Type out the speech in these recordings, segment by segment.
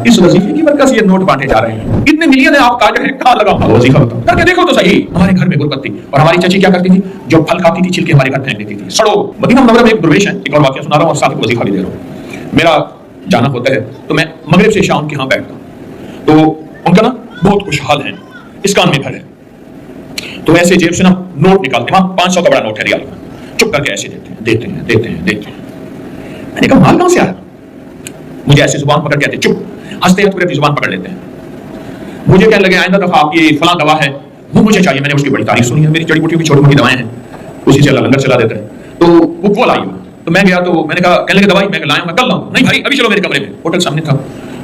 इस वजीफे की बरकत से ये नोट बांटे जा रहे हैं, इतने मिलियन है, आप ताजर हैं, कहाँ लगाओ वजीफा बताओ, करके देखो तो सही। हमारे घर में गुरबत थी और हमारी चाची क्या करती थी, जो फल खाती थी छिलके हमारे घर फेंक देती थी। सड़ो। मदीना मुनव्वरा में एक दुर्वेश है, एक और वाकया सुना रहा हूँ और साथ ही वजीफा भी दे रहा हूँ। मेरा जाना होता है तो मैं मगरिब से शाम के यहाँ बैठता हूँ, तो उनका ना बहुत खुशहाल है, इस कान में घर है, तो ऐसे जेब से ना नोट निकालते हैं, 500 का बड़ा नोट है रियाल का, चुप करके ऐसे देते हैं। मैंने कहा माल कहां से आया? मुझे ऐसे जुबान पकड़ के आते, चुप, हंसते हैं तो अपनी जुबान पकड़ लेते हैं। मुझे कहने लगे आइंदा दफा आप ये फलां दवा है वो मुझे चाहिए। मैंने उसकी बड़ी तारीफ सुनी है, मेरी जड़ी बूटियों की छोटी मोटी दवाएं हैं, उसी से अल्लाह लंगर चला देता है। तो वो लाई, तो मैं गया, तो मैंने कहा, कहने लगे दवाई मैं लाया, मैं कल लाऊं। नहीं भाई अभी चलो मेरे कमरे में, होटल सामने था।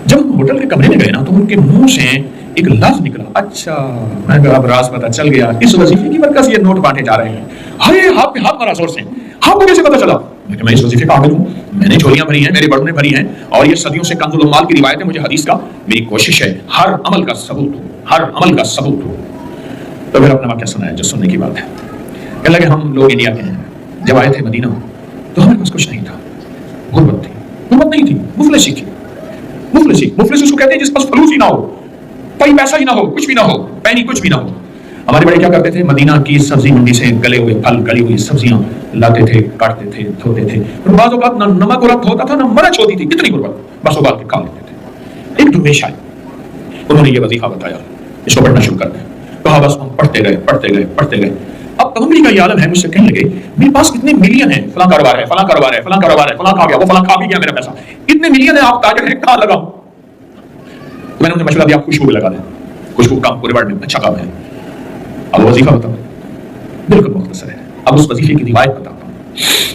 जब होटल के कमरे में गए ना तो उनके मुंह से एक लफ्ज निकला, अच्छा। मैं कहा अब राज पता चल गया, इस वजीफे की बरकत से ये नोट बांटे जा रहे हैं। अरे हाथ पे हाथ मारा जोर से, आपको कैसे पता चला? मैं इस वजीफे का आमिल हूं, मैंने झोलियां भरी हैं, मेरे बड़ों ने भरी हैं, और ये सदियों से कंजुल उम्माल की रिवायत है मुझे हदीस का। मेरी कोशिश है हर अमल का सबूत हो, हर अमल का सबूत हो। तो फिर अपना वाक्य सुनाया जो सुनने की बात है। कहने लगे हम लोग इंडिया के हैं, जब आए थे मदीना तो हमारे पास कुछ नहीं था, गुर्बत थी, गुर्बत नहीं थी, मुफलिसी थी। मुफलिस उसको कहते हैं जिस पास फलूस ही ना हो, कोई पैसा ही ना हो, कुछ भी ना हो, पैनी कुछ भी ना हो। हमारे बड़े क्या करते थे, मदीना की सब्जी मंडी से गले हुए फल, गली हुई सब्जियां लाते थे, काटते थे, धोते थे, और बाज़ औक़ात ना नमक और होता था ना मरच होती थी, कितनी गुर्बत, बस उबाल के खा लेते थे। एक दुर्वेश आए, उन्होंने ये वजीफा बताया, इसको पढ़ना शुरू कर दिया। कहा बस हम पढ़ते गए। अब तमन्नी का ये आलम है, मुझसे कहने लगे मेरे पास इतने मिलियन है, फलां कारोबार है, फलां खा गया, वो फलां खा भी गया मेरा पैसा, इतने मिलियन है, आप ताजर हैं, कहाँ लगाऊं? मैंने उन्हें मशवरा दिया खुशबू लगा दें, खुशबू काम पूरे वर्ल्ड में अच्छा काम है। अब वजीफा बताओ, बिल्कुल मुख्तसर है। अब उस वजीफे की रिवायत बताता हूँ।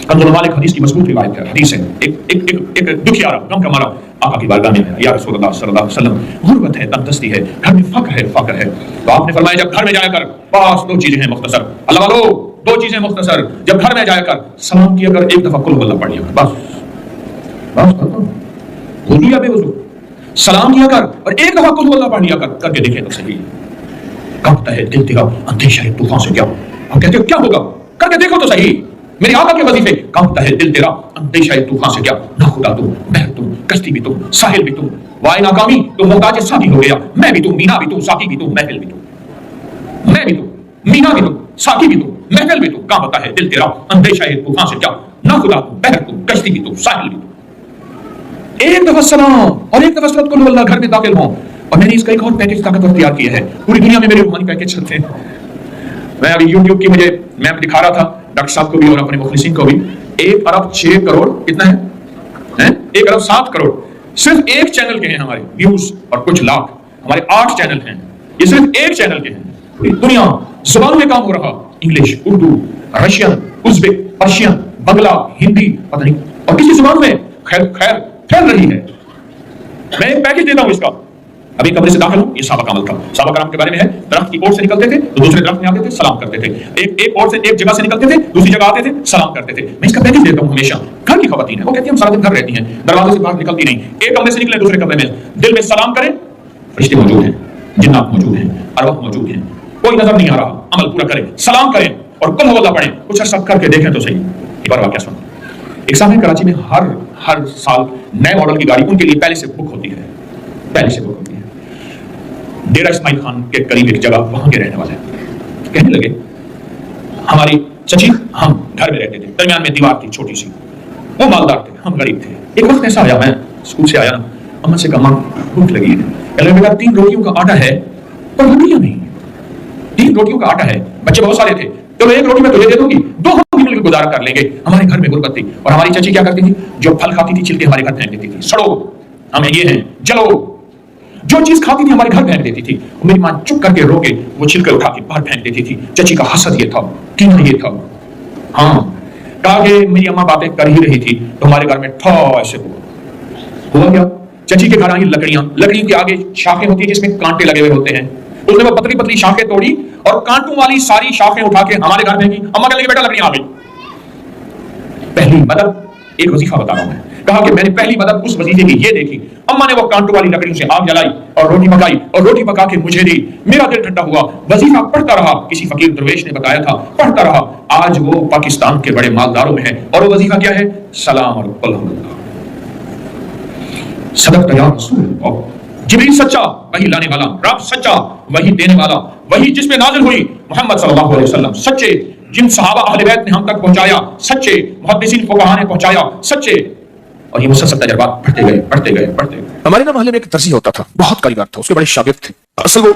कंजुल उम्माल एक हदीस की मजबूत रिवायत है, हदीस है, एक दुखियारा गम का मारा आका की बारगाह में आया, या रसूलुल्लाह सल्लल्लाहु अलैहि वसल्लम, गुर्बत है, तंगदस्ती है, घर में फक्र है। तो आपने फरमाया जब घर में जाया कर, बस दो चीजें हैं मुख्तसर, अल्लाह वालों दो चीजें मुख्तसर, जब घर में जाया कर सलाम किया कर, एक दफा कुल हुवल्लाह पढ़ लिया कर, बस वुज़ू या बेवुज़ू सलाम किया कर और एक दफा कुल हुवल्लाह पढ़ लिया कर, करके देखें तो सही। कांपता है दिल तेरा अंदेशा है तूफान से क्या, हम कहते हो क्या होगा, करके देखो तो सही। मेरे आका के वजीफे, कांपता है दिल तेरा अंदेशा है तूफान से क्या, ना खुदा तुम, बहर तुम, कश्ती भी तुम, साहिल भी तुम, वाए नाकामी तो मोहताज साथी हो गया, मैं भी तुम, मीना भी तुम, साकी भी तुम, महफिल भी तुम, मैं भी तुम, मीना भी तुम, साकी भी तुम, महफिल भी तुम, कांपता है दिल तेरा अंदेशा है तूफान से क्या, ना खुदा तुम, बहर तुम, कश्ती भी तुम, साहिल भी तुम। एक दफा सलाम और एक दफा सूरत कुल हुवल्लाह घर में दाखिल हों। और मैंने इसका एक और पैकेज ताकतवर तैयार किया है, पूरी दुनिया में मेरे रूहानी पैकेज चलते हैं। मैं अभी YouTube की मैं दिखा रहा था डॉक्टर साहब को भी और अपने मुखलिसीन को भी, 1 अरब 6 करोड़ कितना है 1 अरब 7 करोड़ सिर्फ एक चैनल के हैं हमारे व्यूज, और कुछ लाख हमारे 8 चैनल हैं, ये सिर्फ एक चैनल के हैं। पूरी दुनिया जुबान में काम हो रहा, English, Urdu, Russian, Uzbek, Persian, Bangla, Hindi, पता नहीं और किसी जुबान में खैर फैल रही है। मैं एक पैकेज देता हूं इसका। अभी कमरे से दाखिल हूं, ये साहबा का अमल था। साहबा कराम के बारे में है, दरख्त की ओर से निकलते थे तो दूसरे दरख्त में आते थे, सलाम करते थे, एक और से एक जगह से निकलते थे दूसरी जगह आते थे, सलाम करते थे। मैं इसका पैकेज देता हूं हमेशा। घर की खवातीन है, वो कहती है हम सारा दिन घर रहती हैं, दरवाजे से बाहर निकलती नहीं, एक कमरे से निकले दूसरे कमरे में, दिल में सलाम करें, फरिश्ते मौजूद हैं, जिन्नात मौजूद हैं, अरवाह मौजूद हैं, कोई नजर नहीं आ रहा, अमल पूरा करें, सलाम करें और कुल हुवल्लाह पढ़ें, कुछ अर्सा करके देखें तो सही। एक बार वाकया सुनो। एक साहब है कराची में, हर साल नए मॉडल की गाड़ी उनके लिए पहले से बुक होती है, डेरा इस्माइल खान के करीब एक जगह, वहां के रहने वाले कहने लगे हमारी चची, हम घर में रहते थे, दरमियान में दीवार थी छोटी सी, वो मालदार थे, हम गरीब थे। एक वक्त ऐसा आया, मैं स्कूल से आया ना, अम्मा से कहा भूख लगी है, बेटा 3 रोटियों का आटा है पर रोटियां नहीं, 3 रोटियों का आटा है, बच्चे बहुत सारे थे, तो 1 रोटी मैं तुझे दे दूंगी, 2 हम मिलकर गुजारा कर लेंगे। हमारे घर में गुर्बत थी और हमारी चची क्या करती थी, जो फल खाती थी छिलके हमारे घर फेंक देती थी, सड़ो, हमें ये है, जलो, जो चीज खाती थी हमारे घर फेंक देती थी। मेरी मां चुप करके रो के वो छिलके उठा के बाहर फेंक देती थी। चची का हसद ये था, कीना ये था। हाँ, कहा कि मेरी अम्मा बातें कर ही रही थी तो हमारे घर में ठो ऐसे हुआ क्या, चची के घर आई लकड़ियों के आगे शाखें होती है जिसमें कांटे लगे हुए होते हैं, उसने वो पतली पतली शाखें तोड़ी और कांटों वाली सारी शाखें उठा के हमारे घर फेंकी। अम्मा कहने लगी बेटा लकड़ियां आ गई। पहली मदद, एक वजीफा बता रहा हूं मैं, कहा कि मैंने पहली मदद उस वजीफे की ये देखी, अम्मा ने वो कांटों वाली लकड़ियों से आग जलाई और रोटी पकाई और रोटी पका के मुझे दी, मेरा दिल ठंडा हुआ, वजीफा पढ़ता रहा, किसी फकीर दरवेश ने बताया था, पढ़ता रहा, आज वो पाकिस्तान के बड़े मालदारों में है और वो वजीफा क्या है, सलाम और कुल हुवल्लाह, सदक़त या रसूल अल्लाह। जिब्रील सच्चा, वही लाने वाला, रब सच्चा, वही देने वाला, वही जिस पे नाजिल हुई, मोहम्मद सल्लल्लाहु अलैहि वसल्लम सच्चे, जिन सहाबा अहले बैत ने हम तक पहुंचाया सच्चे, मुहद्दिसीन फुक़हा ने पहुंचाया सच्चे। और ये मुसलसल तजर्बात बढ़ते गए बढ़ते गए बढ़ते गए। हमारे ना मोहल्ले में एक दर्जी होता था, बहुत कारीगर था, उसके बड़े शागिर्द थे। असल वो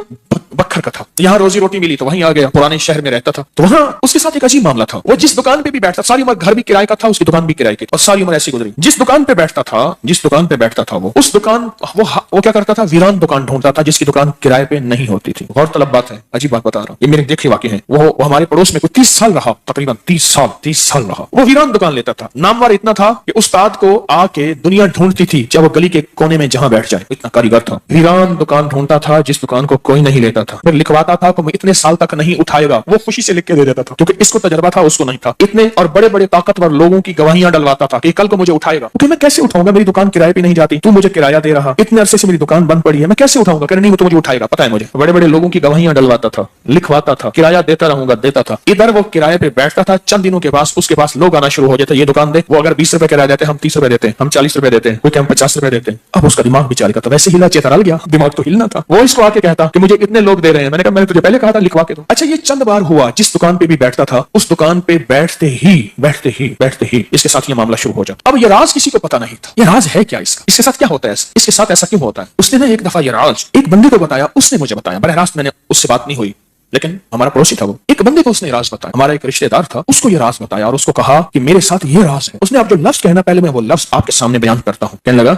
बखर का था, यहाँ रोजी रोटी मिली तो वहीं आ गया, पुराने शहर में रहता था। तो वहाँ उसके साथ एक अजीब मामला था, वो जिस दुकान पे भी बैठता, सारी उम्र घर भी किराए का था, उसकी दुकान भी किराए की, और सारी उम्र ऐसी गुजरी। जिस दुकान पे बैठता था, जिस दुकान पे बैठता था वो, उस दुकान वो क्या करता था, वीरान दुकान ढूंढता था जिसकी दुकान किराए पे नहीं होती थी। गौरतलब बात है, अजीब बात बता रहा हूँ, ये मेरे देखे वाक़े हैं। वो हमारे पड़ोस में कोई 30 साल रहा, तकरीबन 30 साल रहा। वो वीरान दुकान लेता था, नामवर इतना था कि उस्ताद को आके दुनिया ढूंढती थी, चाहे वो गली के कोने में जहां बैठ जाए, इतना कारीगर था। वीरान दुकान ढूंढता था जिस दुकान को कोई नहीं लेता था, फिर लिखवाता था कि मैं इतने साल तक नहीं उठाएगा, वो खुशी से लिख के दे देता था, क्योंकि इसको तजर्बा था, उसको नहीं था। इतने और बड़े बड़े ताकतवर लोगों की गवाहियां डलवाता था कि कल को मुझे उठाएगा, क्योंकि मैं कैसे उठाऊंगा, मेरी दुकान किराए पे नहीं जाती, तू मुझे किराया दे रहा, इतने अरसे से मेरी दुकान बंद पड़ी है, मैं कैसे उठाऊंगा, कहने नहीं वो तो मुझे उठाएगा, पता है मुझे। बड़े बड़े लोगों की गवाहियां डलवाता था, लिखवाता था, किराया देता रहूंगा, देता था। इधर वो किराए पे बैठता था, चंद दिनों के बाद उसके पास लोग आना शुरू हो जाते, ये दुकान दे, वो अगर 20 रुपए किराया देते, हम 30 रुपए देते, हम 40 रुपए देते, कोई हम 50 रुपए देते। अब उसका दिमाग बेचारे का था वैसे हिला चेतरल गया, दिमाग तो हिलना था। वो इसको आके कहता कि मुझे इतने लोग दे रहे हैं, मैंने कहा मैंने तुझे पहले कहा था लिखवा के दो। अच्छा ये चंद बार हुआ, जिस दुकान पे भी बैठता था उस दुकान पे बैठते ही इसके साथ ये मामला शुरू हो जाता। अब ये राज किसी को पता नहीं था, ये राज है क्या, इसके साथ क्या होता है, इसके साथ ऐसा क्यों होता है। उसने ना एक दफा ये राज एक बंदे को बताया, उसने मुझे बताया, बड़ा राज, मैंने उससे बात नहीं हुई, लेकिन हमारा पड़ोसी था वो, एक बंदे को उसने राज बताया, हमारा एक रिश्तेदार था, उसको ये राज बताया और उसको कहा कि मेरे साथ ये राज है। उसने आप जो लफ्ज कहना, पहले मैं वो लफ्ज आपके सामने बयान करता हूँ। कहने लगा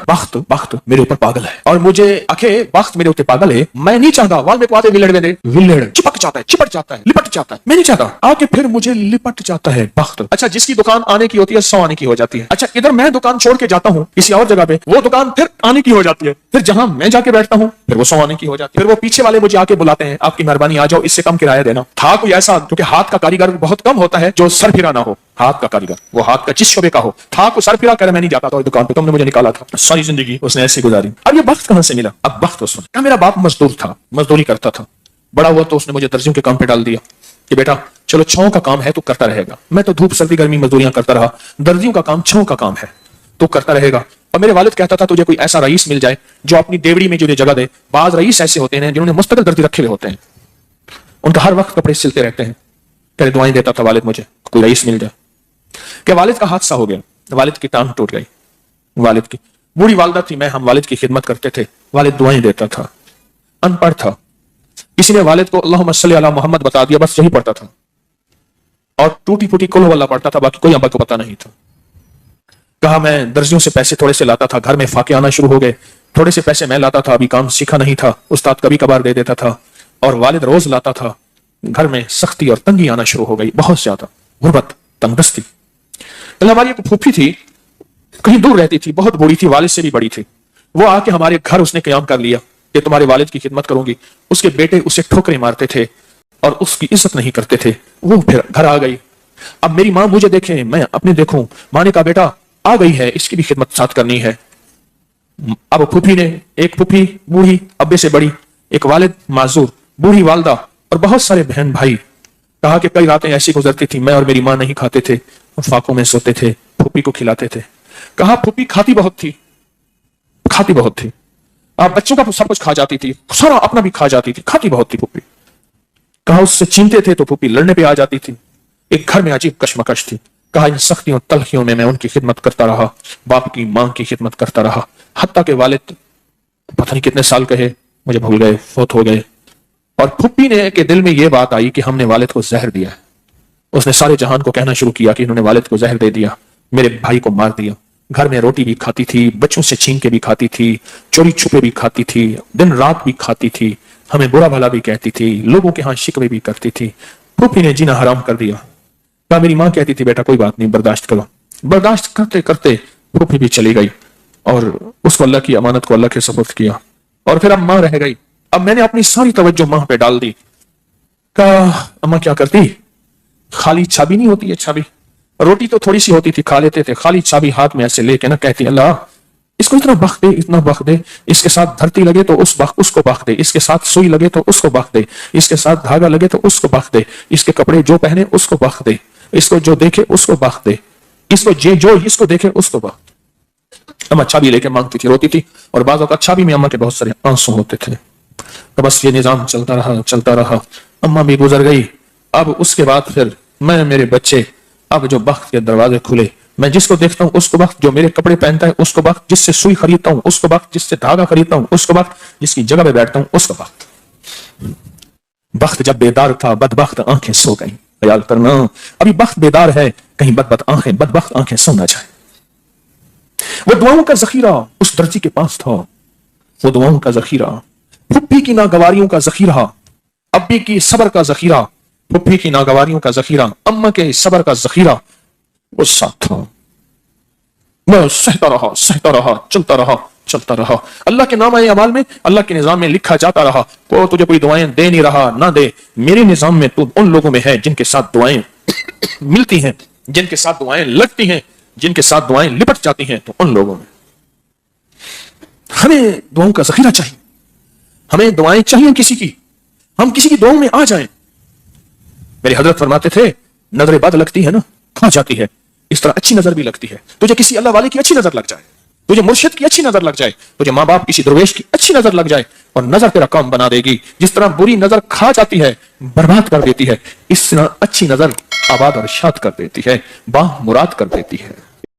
बख्त मेरे ऊपर पागल है, और मुझे अखे बख्त मेरे ऊपर पागल है, मैं नहीं चाहता वाल में पाते विलड़ चिपक जाता है, चिपट जाता है, लिपट जाता है, मैं नहीं चाहता, आके फिर मुझे लिपट जाता है बख्त। अच्छा जिसकी दुकान आने की होती है 100 आने की हो जाती है। अच्छा इधर मैं दुकान छोड़ के जाता हूँ किसी और जगह पे, वो दुकान फिर आने की हो जाती है, फिर जहां मैं जाके बैठता हूँ फिर वो 100 आने की हो जाती है। फिर वो पीछे वाले मुझे आके बुलाते हैं, आपकी मेहरबानी आ जाओ, इससे कम किराया देना। था कोई ऐसा, क्योंकि हाथ का कारीगर बहुत कम होता है जो सर फिरा ना हो, हाथ का कारीगर वो हाथ का जिस शोबे का हो, था को सर फिरा कर मैं नहीं जाता था दुकान पे, तुमने मुझे निकाला था, सारी जिंदगी उसने ऐसे गुजारी। अब ये वक्त कहां से मिला, अब वक्त उसने कहा मेरा बाप मजदूर था, मजदूरी करता था, बड़ा हुआ तो उसने मुझे दर्जियों के काम पे डाल दिया कि बेटा चलो छांव का काम है तू करता रहेगा। मैं तो धूप सर्दी गर्मी मजदूरियां करता रहा, दर्जियों का काम छांव का काम है, तू करता रहेगा। और मेरे वालिद कहता था तुझे कोई ऐसा रईस मिल जाए जो अपनी देवड़ी में तुझे जगह दे। बाज रईस ऐसे होते हैं जिन्होंने मुस्तकिल दर्जी रखे हुए होते हैं, उनका हर वक्त कपड़े सिलते रहते हैं। तेरे दुआएं देता था वालिद मुझे कोई रईस मिल जाए। क्या वालिद का हादसा हो गया, वालिद की टांग टूट गई, वालिद की बूढ़ी वालदा थी, मैं हम वालिद की खिदमत करते थे, वालिद दुआएं देता था, अनपढ़ था, किसी ने वालिद को अल्लाहुम्मा सल्ली अला मोहम्मद बता दिया, बस यही पढ़ता था, और टूटी फूटी कुल हुवल्लाह पढ़ता था, बाकी कोई अब्बा को पता नहीं था। कहा मैं दर्जियों से पैसे थोड़े से लाता था, घर में फाके आना शुरू हो गए, थोड़े से पैसे मैं लाता था, अभी काम सीखा नहीं था, उस्ताद कभी कभार दे देता था, और वालिद रोज लाता था। घर में सख्ती और तंगी आना शुरू हो गई, बहुत ज्यादा गुर्बत तंगदस्ती। हमारी एक फूफी थी, कहीं दूर रहती थी, बहुत बूढ़ी थी, वालिद से भी बड़ी थी। वो आके हमारे घर उसने कयाम कर लिया कि तुम्हारे वालिद की खिदमत करूंगी। उसके बेटे उसे ठोकरें मारते थे और उसकी इज्जत नहीं करते थे। वो फिर घर आ गई। अब मेरी माँ मुझे देखे, मैं अपने देखूं, माँ ने कहा बेटा आ गई है, इसकी भी खिदमत साथ करनी है। अब फूफी ने, एक फूफी बूढ़ी अब्बे से बड़ी, एक वालिद माजूर, बूढ़ी वालदा और बहुत सारे बहन भाई। कहा कि कई रातें ऐसी गुजरती थी, मैं और मेरी माँ नहीं खाते थे, फाकों में सोते थे, फूफी को खिलाते थे। कहा फूफी खाती बहुत थी, खाती बहुत थी, आप बच्चों का सब कुछ खा जाती थी, सारा अपना भी खा जाती थी, खाती बहुत थी फूफी। कहा उससे छीनते थे तो फूफी लड़ने पे आ जाती थी। एक घर में अजीब कशमकश थी। कहा इन सख्तियों तलखियों में मैं उनकी खिदमत करता रहा, बाप की मां की खिदमत करता रहा, हत्ता के वालिद पता नहीं कितने साल कहे मुझे भूल गए, फौत हो गए। और फुप्पी ने के दिल में यह बात आई कि हमने वालिद को जहर दिया। उसने सारे जहान को कहना शुरू किया कि इन्होंने वालिद को जहर दे दिया, मेरे भाई को मार दिया। घर में रोटी भी खाती थी, बच्चों से छीन के भी खाती थी, चोरी छुपे भी खाती थी, दिन रात भी खाती थी, हमें बुरा भला भी कहती थी, लोगों के यहाँ शिकवे भी करती थी। फुप्पी ने जीना हराम कर दिया। कहा मेरी माँ कहती थी बेटा कोई बात नहीं, बर्दाश्त करो। बर्दाश्त करते करते फुप्पी भी चली गई और उसको अल्लाह की अमानत को अल्लाह के सुपुर्द किया। और फिर अब माँ रह गई। अब मैंने अपनी सारी तवज्जो माँ पे डाल दी। कहा अम्मा क्या करती, खाली चाबी नहीं होती है, चाबी, रोटी तो थोड़ी सी होती थी, खा लेते थे, खाली चाबी हाथ में ऐसे लेके ना कहती अल्लाह इसको इतना बख्श दे, इतना बख्श दे, इसके साथ धरती लगे तो उसको बख्श दे, इसके साथ सुई लगे तो उसको बख्श दे, इसके साथ धागा लगे तो उसको बख्श दे, इसके कपड़े जो पहने उसको बख्श दे, इसको जो देखे उसको बख्श दे, इसको जो इसको देखे उसको बख्श। अम्मा चाबी लेके मांगती थी, रोती थी, और बाज़ औक़ात चाबी में अम्मा के बहुत सारे आंसू होते थे। तो बस ये निजाम चलता रहा। अम्मा भी गुजर गई। अब उसके बाद फिर मैं, मेरे बच्चे, अब जो बख्त के दरवाजे खुले, मैं जिसको देखता हूं उसको वक्त, जो मेरे कपड़े पहनता है उसको वक्त, जिससे सुई खरीदता हूं उसको वक्त, जिससे धागा खरीदता हूं उसको वक्त, जिसकी जगह पे बैठता हूं उसको वक्त। वक्त जब बेदार था बदबख्त आंखें सो गई। ख्याल करना, अभी वक्त बेदार है, कहीं बदबख्त आंखें सो ना जाए। वो दुआओं का जखीरा उस दर्जी के पास था, वो दुआओं का जखीरा, फुप्पी की नागवारियों का जखीरा, अब्बी की सबर का जखीरा, फुप्पी की नागवारियों का जखीरा, अम्मा के सबर का जखीरा वो साथ था। मैं सहता रहा, चलता रहा। अल्लाह के नाम अमाल में, अल्लाह के निजाम में लिखा जाता रहा। को तुझे कोई दुआएं दे नहीं रहा, ना दे, मेरे निजाम में तू उन लोगों में है जिनके साथ दुआएं मिलती हैं, जिनके साथ दुआएं लगती हैं, जिनके साथ दुआएं लिपट जाती हैं, तो उन लोगों में। हमें दुआओं का जखीरा चाहिए, हमें दुआएं चाहिए किसी की, हम किसी की दुआओं में आ जाएं। मेरे हजरत फरमाते थे, नजर बद लगती है ना, खा जाती है, इस तरह अच्छी नजर भी लगती है। तुझे किसी अल्लाह वाले की अच्छी नजर लग जाए, तुझे मुर्शिद की अच्छी नजर लग जाए, तुझे माँ बाप किसी दरवेश की अच्छी नजर लग जाए, और नजर तेरा काम बना देगी। जिस तरह बुरी नजर खा जाती है, बर्बाद कर देती है, इस तरह अच्छी नजर आबाद और शाद कर देती है, बामुराद कर देती है।